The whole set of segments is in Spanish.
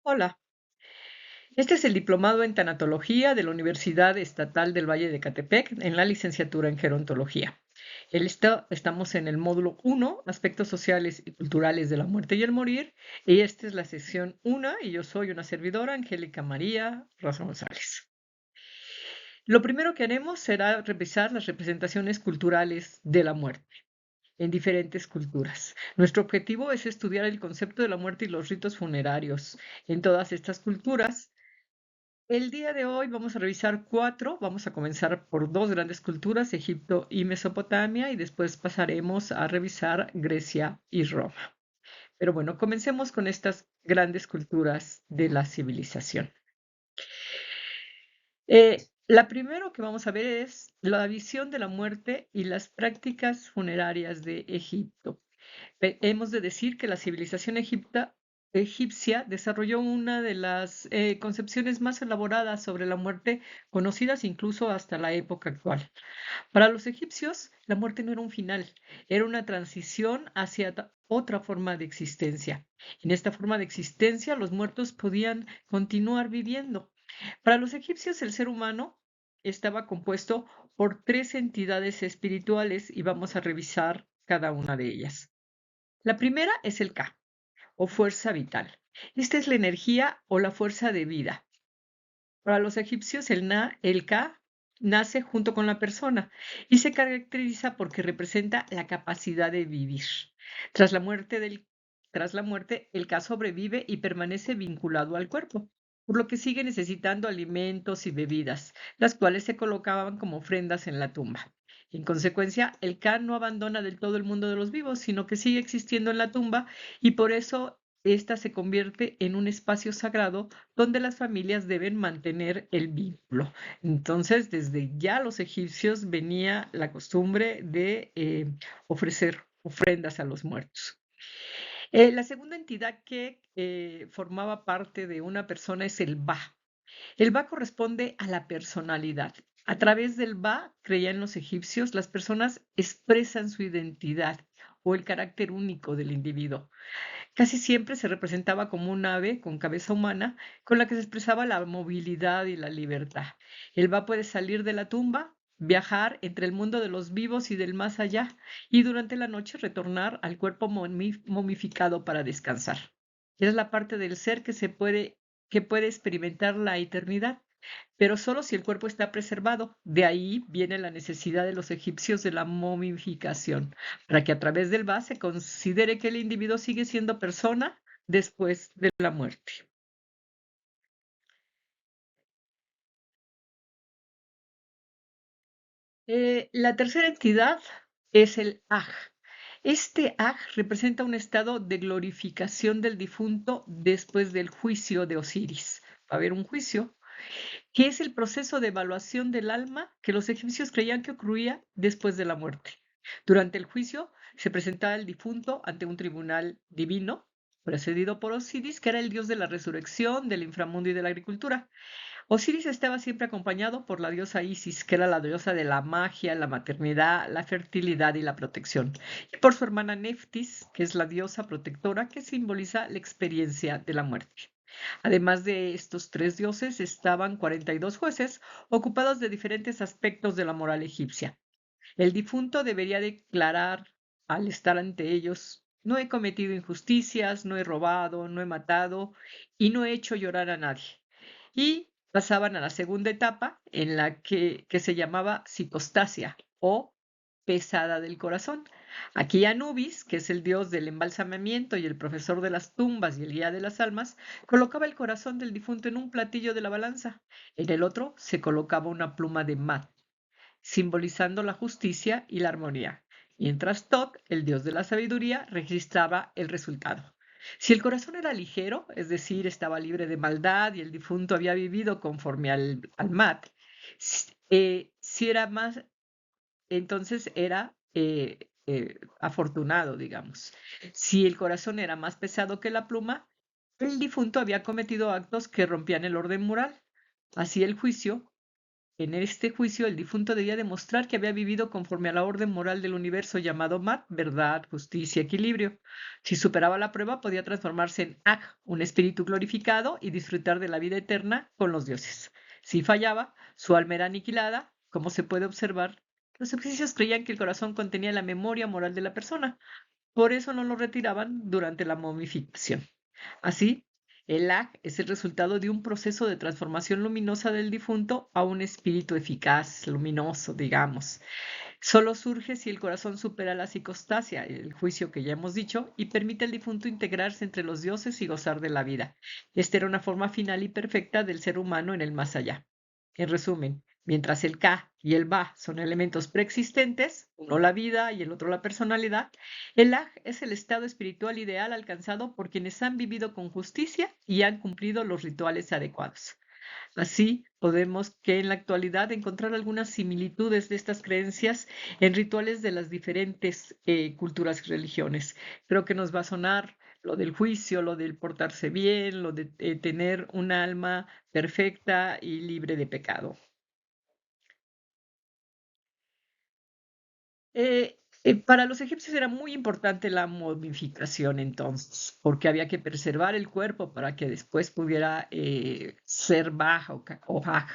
Hola, este es el diplomado en tanatología de la Universidad Estatal del Valle de Catepec en la licenciatura en gerontología. Estamos en el módulo 1, aspectos sociales y culturales de la muerte y el morir, y esta es la sección 1 y yo soy una servidora, Angélica María Rosa González. Lo primero que haremos será revisar las representaciones culturales de la muerte en diferentes culturas. Nuestro objetivo es estudiar el concepto de la muerte y los ritos funerarios en todas estas culturas. El día de hoy vamos a revisar cuatro, vamos a comenzar por dos grandes culturas, Egipto y Mesopotamia, y después pasaremos a revisar Grecia y Roma. Pero bueno, comencemos con estas grandes culturas de la civilización. La primero que vamos a ver es la visión de la muerte y las prácticas funerarias de Egipto. Hemos de decir que la civilización egipcia desarrolló una de las concepciones más elaboradas sobre la muerte, conocidas incluso hasta la época actual. Para los egipcios, la muerte no era un final, era una transición hacia otra forma de existencia. En esta forma de existencia, los muertos podían continuar viviendo. Para los egipcios, el ser humano estaba compuesto por tres entidades espirituales y vamos a revisar cada una de ellas. La primera es el Ka, o fuerza vital. Esta es la energía o la fuerza de vida. Para los egipcios, el Ka, nace junto con la persona y se caracteriza porque representa la capacidad de vivir. Tras la muerte, tras la muerte, el Ka sobrevive y permanece vinculado al cuerpo, por lo que sigue necesitando alimentos y bebidas, las cuales se colocaban como ofrendas en la tumba. En consecuencia, el Ka no abandona del todo el mundo de los vivos, sino que sigue existiendo en la tumba y por eso esta se convierte en un espacio sagrado donde las familias deben mantener el vínculo. Entonces, desde ya los egipcios venía la costumbre de ofrecer ofrendas a los muertos. La segunda entidad que formaba parte de una persona es el Ba. El Ba corresponde a la personalidad. A través del Ba, creían los egipcios, las personas expresan su identidad o el carácter único del individuo. Casi siempre se representaba como un ave con cabeza humana, con la que se expresaba la movilidad y la libertad. El va puede salir de la tumba, viajar entre el mundo de los vivos y del más allá, y durante la noche retornar al cuerpo momificado para descansar. Es la parte del ser que puede experimentar la eternidad, pero solo si el cuerpo está preservado. De ahí viene la necesidad de los egipcios de la momificación, para que a través del va se considere que el individuo sigue siendo persona después de la muerte. La tercera entidad es el Aj. Este Aj representa un estado de glorificación del difunto después del juicio de Osiris. Va a haber un juicio que es el proceso de evaluación del alma que los egipcios creían que ocurría después de la muerte. Durante el juicio se presentaba el difunto ante un tribunal divino, precedido por Osiris, que era el dios de la resurrección, del inframundo y de la agricultura. Osiris estaba siempre acompañado por la diosa Isis, que era la diosa de la magia, la maternidad, la fertilidad y la protección, y por su hermana Neftis, que es la diosa protectora que simboliza la experiencia de la muerte. Además de estos tres dioses, estaban 42 jueces ocupados de diferentes aspectos de la moral egipcia. El difunto debería declarar al estar ante ellos: no he cometido injusticias, no he robado, no he matado y no he hecho llorar a nadie. Y pasaban a la segunda etapa en la que se llamaba psicostasia o pesada del corazón. Aquí Anubis, que es el dios del embalsamamiento y el profesor de las tumbas y el guía de las almas, colocaba el corazón del difunto en un platillo de la balanza. En el otro se colocaba una pluma de mat, simbolizando la justicia y la armonía, mientras Tot, el dios de la sabiduría, registraba el resultado. Si el corazón era ligero, es decir, estaba libre de maldad y el difunto había vivido conforme al mat, si era más, entonces era afortunado, digamos. Si el corazón era más pesado que la pluma, el difunto había cometido actos que rompían el orden moral. Así el juicio En este juicio, el difunto debía demostrar que había vivido conforme a la orden moral del universo llamado Mat, verdad, justicia, equilibrio. Si superaba la prueba, podía transformarse en Ag, un espíritu glorificado, y disfrutar de la vida eterna con los dioses. Si fallaba, su alma era aniquilada. Como se puede observar, los egipcios creían que el corazón contenía la memoria moral de la persona. Por eso no lo retiraban durante la momificación. Así, el lag es el resultado de un proceso de transformación luminosa del difunto a un espíritu eficaz, luminoso, digamos. Solo surge si el corazón supera la psicostasia, el juicio que ya hemos dicho, y permite al difunto integrarse entre los dioses y gozar de la vida. Esta era una forma final y perfecta del ser humano en el más allá. En resumen, mientras el Ka y el Ba son elementos preexistentes, uno la vida y el otro la personalidad, el Ag es el estado espiritual ideal alcanzado por quienes han vivido con justicia y han cumplido los rituales adecuados. Así, podemos que en la actualidad encontrar algunas similitudes de estas creencias en rituales de las diferentes culturas y religiones. Creo que nos va a sonar lo del juicio, lo del portarse bien, lo de tener un alma perfecta y libre de pecado. Para los egipcios era muy importante la momificación entonces, porque había que preservar el cuerpo para que después pudiera ser baja o haj.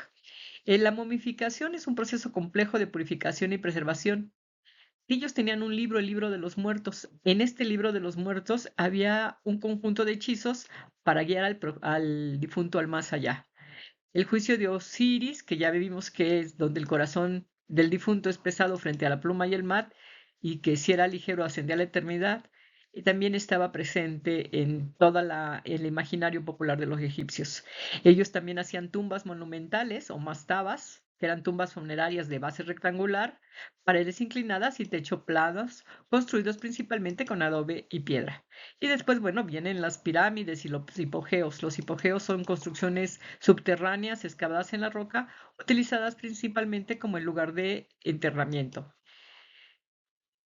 La momificación es un proceso complejo de purificación y preservación. Ellos tenían un libro, el libro de los muertos. En este libro de los muertos había un conjunto de hechizos para guiar al difunto al más allá. El juicio de Osiris, que ya vimos que es donde el corazón del difunto es pesado frente a la pluma y el mat, y que si era ligero ascendía a la eternidad, y también estaba presente en el imaginario popular de los egipcios. Ellos también hacían tumbas monumentales o mastabas, que eran tumbas funerarias de base rectangular, paredes inclinadas y techo planos, construidos principalmente con adobe y piedra. Y después, bueno, vienen las pirámides y los hipogeos. Los hipogeos son construcciones subterráneas excavadas en la roca, utilizadas principalmente como el lugar de enterramiento,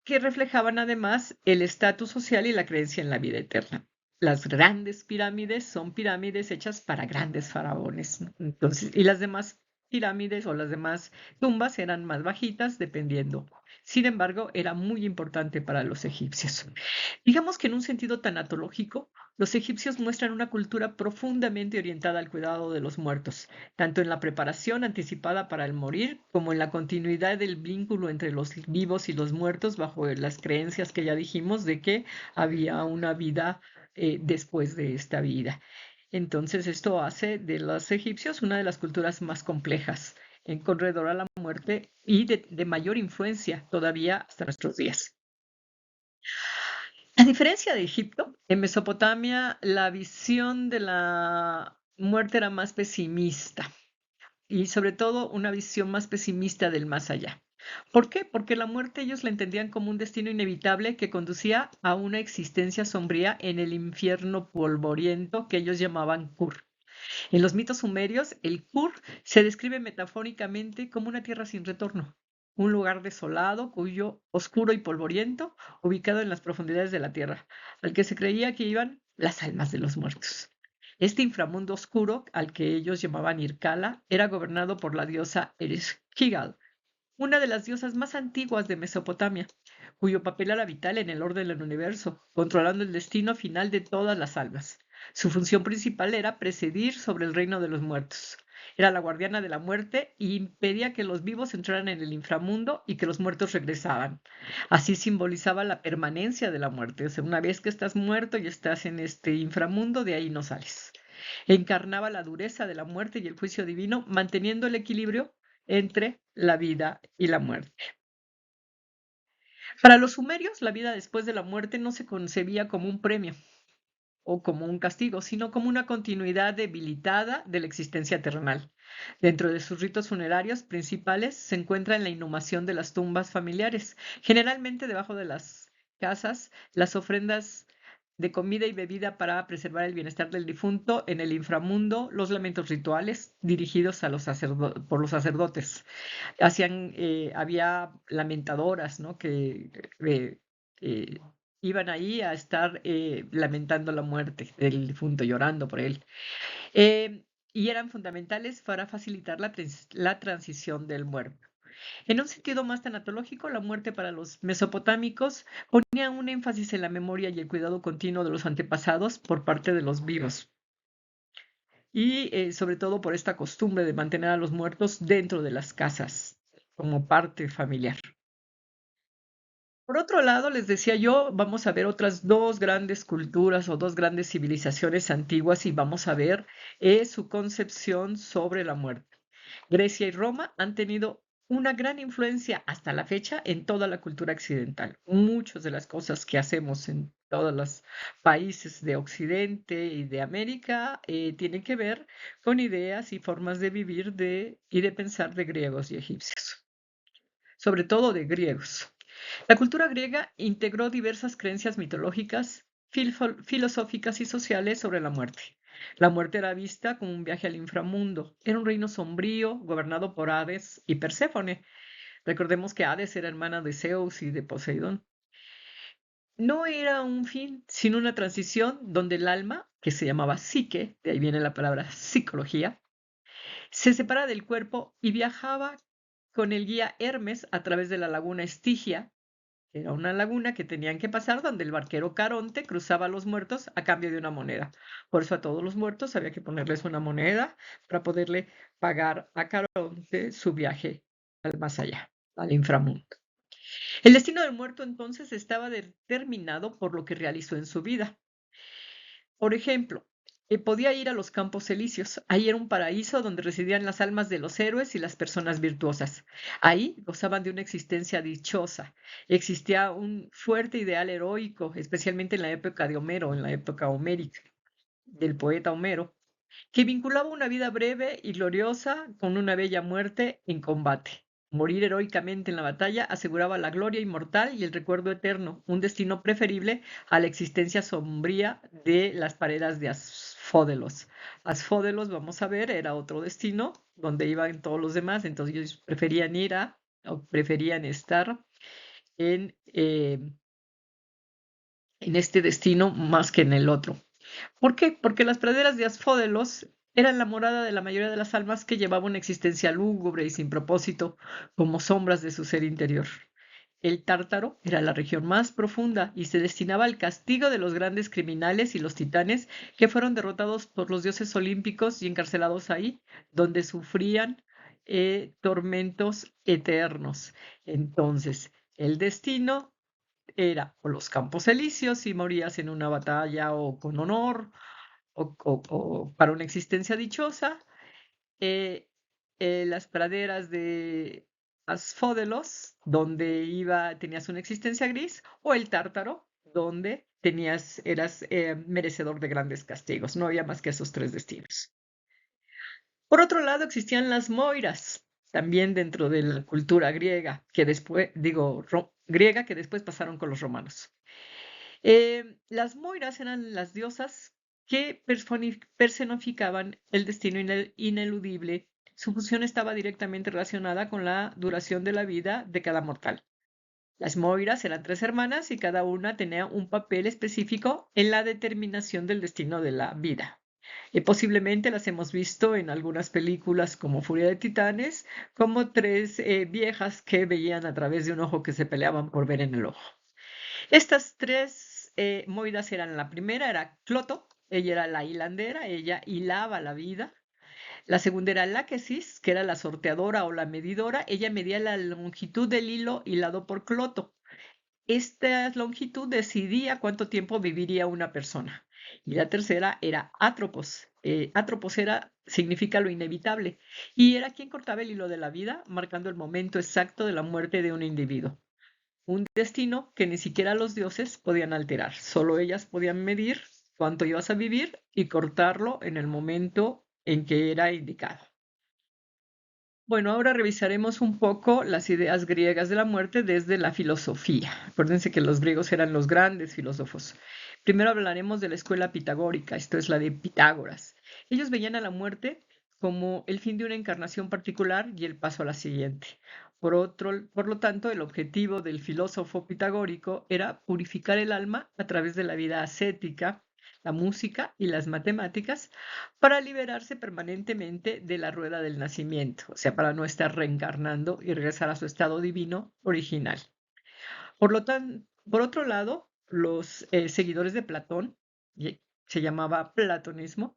que reflejaban además el estatus social y la creencia en la vida eterna. Las grandes pirámides son pirámides hechas para grandes faraones, ¿no? Entonces, y las demás pirámides o las demás tumbas eran más bajitas, dependiendo. Sin embargo, era muy importante para los egipcios. Digamos que en un sentido tanatológico, los egipcios muestran una cultura profundamente orientada al cuidado de los muertos, tanto en la preparación anticipada para el morir como en la continuidad del vínculo entre los vivos y los muertos bajo las creencias que ya dijimos de que había una vida después de esta vida. Entonces esto hace de los egipcios una de las culturas más complejas en corredor a la muerte y de mayor influencia todavía hasta nuestros días. A diferencia de Egipto, en Mesopotamia la visión de la muerte era más pesimista y sobre todo una visión más pesimista del más allá. ¿Por qué? Porque la muerte ellos la entendían como un destino inevitable que conducía a una existencia sombría en el infierno polvoriento que ellos llamaban Kur. En los mitos sumerios, el Kur se describe metafóricamente como una tierra sin retorno, un lugar desolado, cuyo oscuro y polvoriento, ubicado en las profundidades de la tierra, al que se creía que iban las almas de los muertos. Este inframundo oscuro, al que ellos llamaban Irkala, era gobernado por la diosa Ereshkigal, una de las diosas más antiguas de Mesopotamia, cuyo papel era vital en el orden del universo, controlando el destino final de todas las almas. Su función principal era presidir sobre el reino de los muertos. Era la guardiana de la muerte y impedía que los vivos entraran en el inframundo y que los muertos regresaban. Así simbolizaba la permanencia de la muerte. O sea, una vez que estás muerto y estás en este inframundo, de ahí no sales. Encarnaba la dureza de la muerte y el juicio divino, manteniendo el equilibrio entre la vida y la muerte. Para los sumerios, la vida después de la muerte no se concebía como un premio o como un castigo, sino como una continuidad debilitada de la existencia terrenal. Dentro de sus ritos funerarios principales se encuentra en la inhumación de las tumbas familiares, generalmente debajo de las casas, las ofrendas de comida y bebida para preservar el bienestar del difunto en el inframundo, los lamentos rituales dirigidos a por los sacerdotes. Había lamentadoras, ¿no? Que eh, iban ahí a estar lamentando la muerte del difunto, llorando por él. Eh, y eran fundamentales para facilitar la transición del muerto. En un sentido más tanatológico, la muerte para los mesopotámicos ponía un énfasis en la memoria y el cuidado continuo de los antepasados por parte de los vivos. Y sobre todo por esta costumbre de mantener a los muertos dentro de las casas como parte familiar. Por otro lado, les decía yo, vamos a ver otras dos grandes culturas o dos grandes civilizaciones antiguas y vamos a ver su concepción sobre la muerte. Grecia y Roma han tenido una gran influencia hasta la fecha en toda la cultura occidental. Muchas de las cosas que hacemos en todos los países de Occidente y de América tienen que ver con ideas y formas de vivir y de pensar de griegos y egipcios, sobre todo de griegos. La cultura griega integró diversas creencias mitológicas, filosóficas y sociales sobre la muerte. La muerte era vista como un viaje al inframundo. Era un reino sombrío, gobernado por Hades y Perséfone. Recordemos que Hades era hermana de Zeus y de Poseidón. No era un fin, sino una transición donde el alma, que se llamaba psique, de ahí viene la palabra psicología, se separa del cuerpo y viajaba con el guía Hermes a través de la laguna Estigia. Era una laguna que tenían que pasar donde el barquero Caronte cruzaba a los muertos a cambio de una moneda. Por eso a todos los muertos había que ponerles una moneda para poderle pagar a Caronte su viaje al más allá, al inframundo. El destino del muerto entonces estaba determinado por lo que realizó en su vida. Por ejemplo, podía ir a los Campos Elíseos. Ahí era un paraíso donde residían las almas de los héroes y las personas virtuosas. Ahí gozaban de una existencia dichosa. Existía un fuerte ideal heroico, especialmente en la época de Homero, en la época homérica, del poeta Homero, que vinculaba una vida breve y gloriosa con una bella muerte en combate. Morir heroicamente en la batalla aseguraba la gloria inmortal y el recuerdo eterno, un destino preferible a la existencia sombría de las paredes de Asfódelos. Asfódelos, vamos a ver, era otro destino donde iban todos los demás, entonces ellos preferían o preferían estar en, eh, en este destino más que en el otro. ¿Por qué? Porque las praderas de Asfódelos eran la morada de la mayoría de las almas que llevaban una existencia lúgubre y sin propósito, como sombras de su ser interior. El Tártaro era la región más profunda y se destinaba al castigo de los grandes criminales y los titanes que fueron derrotados por los dioses olímpicos y encarcelados ahí, donde sufrían tormentos eternos. Entonces, el destino era o los Campos Elíseos si morías en una batalla o con honor o para una existencia dichosa, eh, las praderas de Asfódelos, donde tenías una existencia gris, o el Tártaro, donde eras merecedor de grandes castigos. No había más que esos tres destinos. Por otro lado, existían las moiras, también dentro de la cultura griega, que después, griega, que después pasaron con los romanos. Las moiras eran las diosas que personificaban el destino ineludible. Su función estaba directamente relacionada con la duración de la vida de cada mortal. Las moiras eran tres hermanas y cada una tenía un papel específico en la determinación del destino de la vida. Posiblemente las hemos visto en algunas películas como Furia de Titanes, como tres viejas que veían a través de un ojo que se peleaban por ver en el ojo. Estas tres moiras eran: la primera era Cloto, ella era la hilandera, ella hilaba la vida. La segunda era Láquesis, que era la sorteadora o la medidora, ella medía la longitud del hilo hilado por Cloto. Esta longitud decidía cuánto tiempo viviría una persona. Y la tercera era Atropos. Atropos significa lo inevitable, y era quien cortaba el hilo de la vida, marcando el momento exacto de la muerte de un individuo. Un destino que ni siquiera los dioses podían alterar, solo ellas podían medir cuánto ibas a vivir y cortarlo en el momento en que era indicado. Bueno, ahora revisaremos un poco las ideas griegas de la muerte desde la filosofía. Acuérdense que los griegos eran los grandes filósofos. Primero hablaremos de la escuela pitagórica, esto es la de Pitágoras. Ellos veían a la muerte como el fin de una encarnación particular y el paso a la siguiente. Por lo tanto, el objetivo del filósofo pitagórico era purificar el alma a través de la vida ascética, la música y las matemáticas para liberarse permanentemente de la rueda del nacimiento, o sea, para no estar reencarnando y regresar a su estado divino original. Por otro lado, los seguidores de Platón, se llamaba platonismo,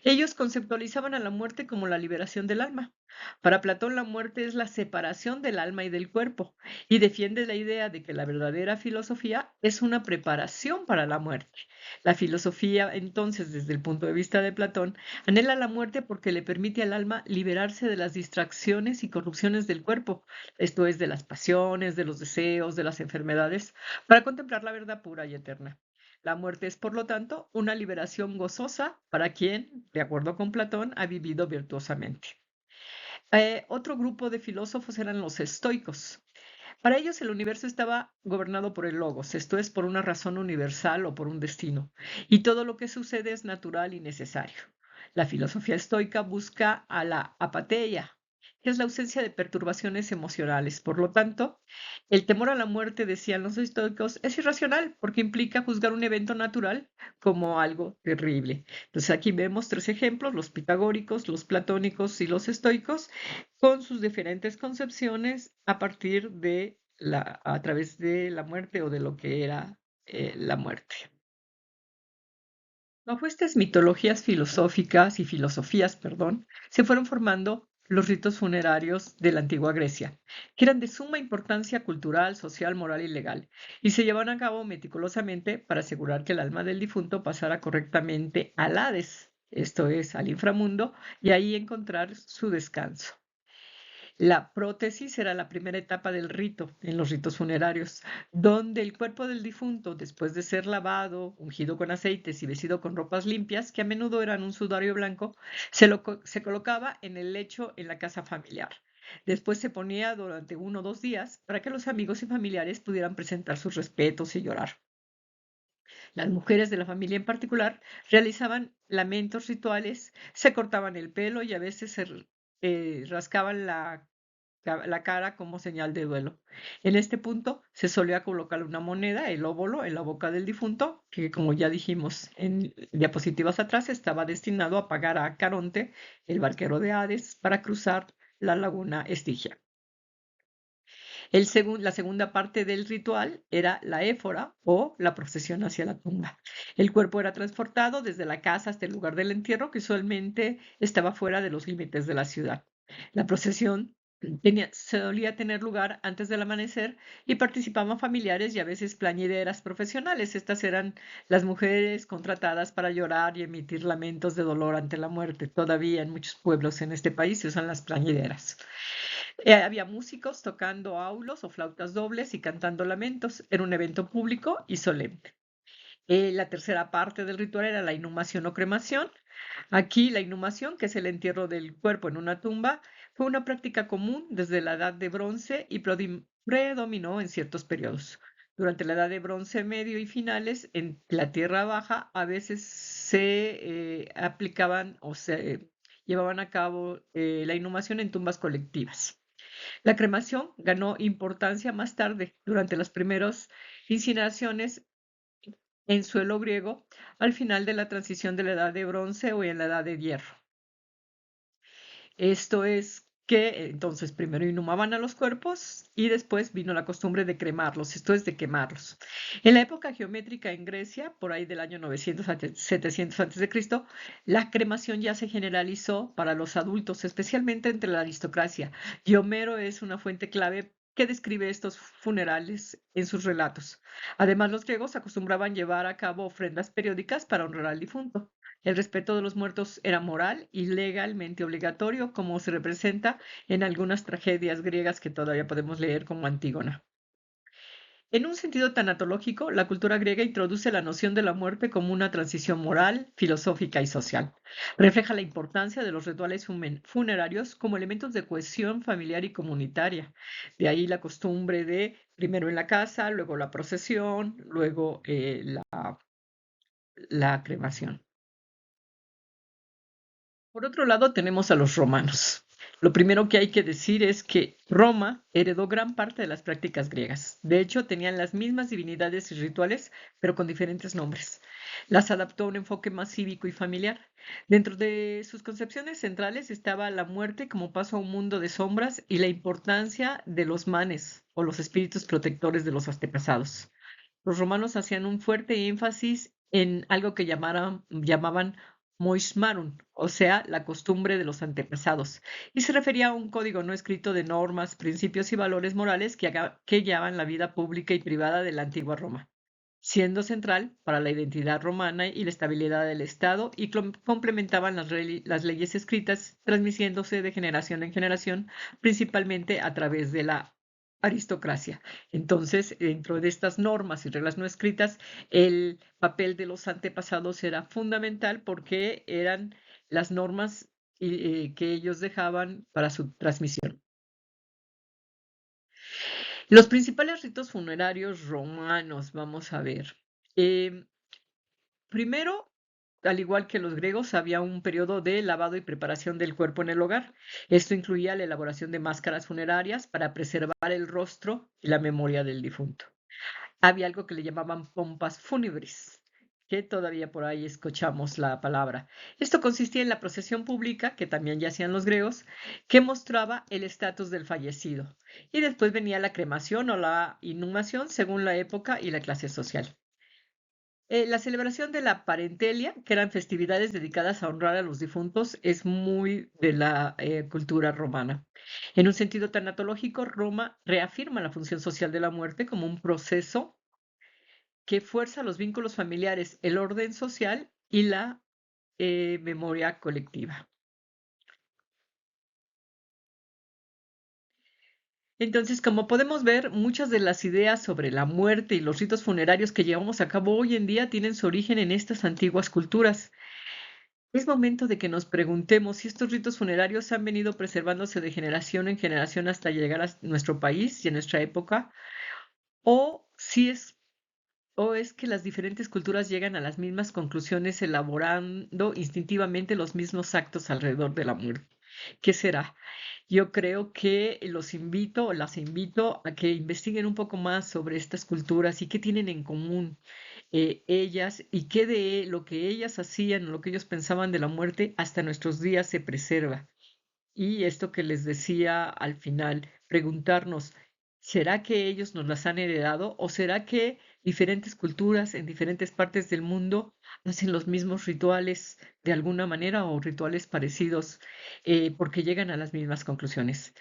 ellos conceptualizaban a la muerte como la liberación del alma. Para Platón, la muerte es la separación del alma y del cuerpo, y defiende la idea de que la verdadera filosofía es una preparación para la muerte. La filosofía, entonces, desde el punto de vista de Platón, anhela la muerte porque le permite al alma liberarse de las distracciones y corrupciones del cuerpo, esto es, de las pasiones, de los deseos, de las enfermedades, para contemplar la verdad pura y eterna. La muerte es, por lo tanto, una liberación gozosa para quien, de acuerdo con Platón, ha vivido virtuosamente. Otro grupo de filósofos eran los estoicos. Para ellos el universo estaba gobernado por el logos, esto es, por una razón universal o por un destino, y todo lo que sucede es natural y necesario. La filosofía estoica busca a la apatheia, que es la ausencia de perturbaciones emocionales. Por lo tanto, el temor a la muerte, decían los estoicos, es irracional porque implica juzgar un evento natural como algo terrible. Entonces aquí vemos tres ejemplos, los pitagóricos, los platónicos y los estoicos, con sus diferentes concepciones a partir de a través de la muerte o de lo que era la muerte. Bajo estas mitologías filosóficas y filosofías, perdón, se fueron formando los ritos funerarios de la antigua Grecia, que eran de suma importancia cultural, social, moral y legal, y se llevaban a cabo meticulosamente para asegurar que el alma del difunto pasara correctamente al Hades, esto es, al inframundo, y ahí encontrar su descanso. La prótesis era la primera etapa del rito, en los ritos funerarios, donde el cuerpo del difunto, después de ser lavado, ungido con aceites y vestido con ropas limpias, que a menudo eran un sudario blanco, se colocaba en el lecho en la casa familiar. Después se ponía durante 1 o 2 días para que los amigos y familiares pudieran presentar sus respetos y llorar. Las mujeres de la familia en particular realizaban lamentos rituales, se cortaban el pelo y a veces rascaban la cara como señal de duelo. En este punto se solía colocar una moneda, el óvulo, en la boca del difunto, que como ya dijimos en diapositivas atrás, estaba destinado a pagar a Caronte, el barquero de Hades, para cruzar la laguna Estigia. La segunda parte del ritual era la éfora o la procesión hacia la tumba. El cuerpo era transportado desde la casa hasta el lugar del entierro, que usualmente estaba fuera de los límites de la ciudad. La procesión solía tener lugar antes del amanecer y participaban familiares y a veces plañideras profesionales. Estas eran las mujeres contratadas para llorar y emitir lamentos de dolor ante la muerte. Todavía en muchos pueblos en este país se usan las plañideras. Había músicos tocando aulos o flautas dobles y cantando lamentos. Era un evento público y solemne. La tercera parte del ritual era la inhumación o cremación. Aquí la inhumación, que es el entierro del cuerpo en una tumba, fue una práctica común desde la Edad de Bronce y predominó en ciertos periodos. Durante la Edad de Bronce medio y finales, en la Tierra Baja, a veces se aplicaban o se llevaban a cabo la inhumación en tumbas colectivas. La cremación ganó importancia más tarde, durante las primeras incineraciones en suelo griego, al final de la transición de la Edad de Bronce o en la Edad de Hierro. Esto es que entonces primero inhumaban a los cuerpos y después vino la costumbre de cremarlos, esto es de quemarlos. En la época geométrica en Grecia, por ahí del año 900 a 700 a.C., la cremación ya se generalizó para los adultos, especialmente entre la aristocracia, y Homero es una fuente clave que describe estos funerales en sus relatos. Además, los griegos acostumbraban llevar a cabo ofrendas periódicas para honrar al difunto. El respeto de los muertos era moral y legalmente obligatorio, como se representa en algunas tragedias griegas que todavía podemos leer, como Antígona. En un sentido tanatológico, la cultura griega introduce la noción de la muerte como una transición moral, filosófica y social. Refleja la importancia de los rituales funerarios como elementos de cohesión familiar y comunitaria. De ahí la costumbre de primero en la casa, luego la procesión, luego la cremación. Por otro lado, tenemos a los romanos. Lo primero que hay que decir es que Roma heredó gran parte de las prácticas griegas. De hecho, tenían las mismas divinidades y rituales, pero con diferentes nombres. Las adaptó a un enfoque más cívico y familiar. Dentro de sus concepciones centrales estaba la muerte como paso a un mundo de sombras y la importancia de los manes o los espíritus protectores de los antepasados. Los romanos hacían un fuerte énfasis en algo que llamaban moishmarun, o sea, la costumbre de los antepasados, y se refería a un código no escrito de normas, principios y valores morales que guiaban la vida pública y privada de la antigua Roma, siendo central para la identidad romana y la estabilidad del Estado, y complementaban las leyes escritas, transmitiéndose de generación en generación, principalmente a través de la aristocracia. Entonces, dentro de estas normas y reglas no escritas, el papel de los antepasados era fundamental porque eran las normas que ellos dejaban para su transmisión. Los principales ritos funerarios romanos, vamos a ver. Em, Primero, al igual que los griegos, había un periodo de lavado y preparación del cuerpo en el hogar. Esto incluía la elaboración de máscaras funerarias para preservar el rostro y la memoria del difunto. Había algo que le llamaban pompas fúnebres, que todavía por ahí escuchamos la palabra. Esto consistía en la procesión pública, que también ya hacían los griegos, que mostraba el estatus del fallecido. Y después venía la cremación o la inhumación según la época y la clase social. La celebración de la parentelia, que eran festividades dedicadas a honrar a los difuntos, es muy de la cultura romana. En un sentido tanatológico, Roma reafirma la función social de la muerte como un proceso que fuerza los vínculos familiares, el orden social y la memoria colectiva. Entonces, como podemos ver, muchas de las ideas sobre la muerte y los ritos funerarios que llevamos a cabo hoy en día tienen su origen en estas antiguas culturas. Es momento de que nos preguntemos si estos ritos funerarios han venido preservándose de generación en generación hasta llegar a nuestro país y a nuestra época, o si es o es que las diferentes culturas llegan a las mismas conclusiones elaborando instintivamente los mismos actos alrededor de la muerte. ¿Qué será? Yo creo que los invito o las invito a que investiguen un poco más sobre estas culturas y qué tienen en común ellas y qué de lo que ellas hacían, lo que ellos pensaban de la muerte, hasta nuestros días se preserva. Y esto que les decía al final, preguntarnos, ¿será que ellos nos las han heredado o será que diferentes culturas en diferentes partes del mundo hacen los mismos rituales de alguna manera o rituales parecidos porque llegan a las mismas conclusiones?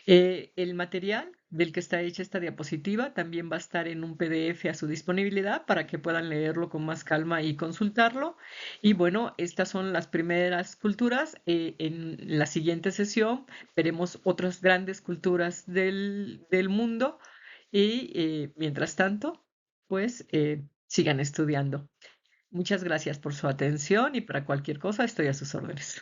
El material del que está hecha esta diapositiva también va a estar en un PDF a su disponibilidad para que puedan leerlo con más calma y consultarlo. Y bueno, estas son las primeras culturas. En la siguiente sesión veremos otras grandes culturas del mundo y mientras tanto, pues sigan estudiando. Muchas gracias por su atención y para cualquier cosa estoy a sus órdenes.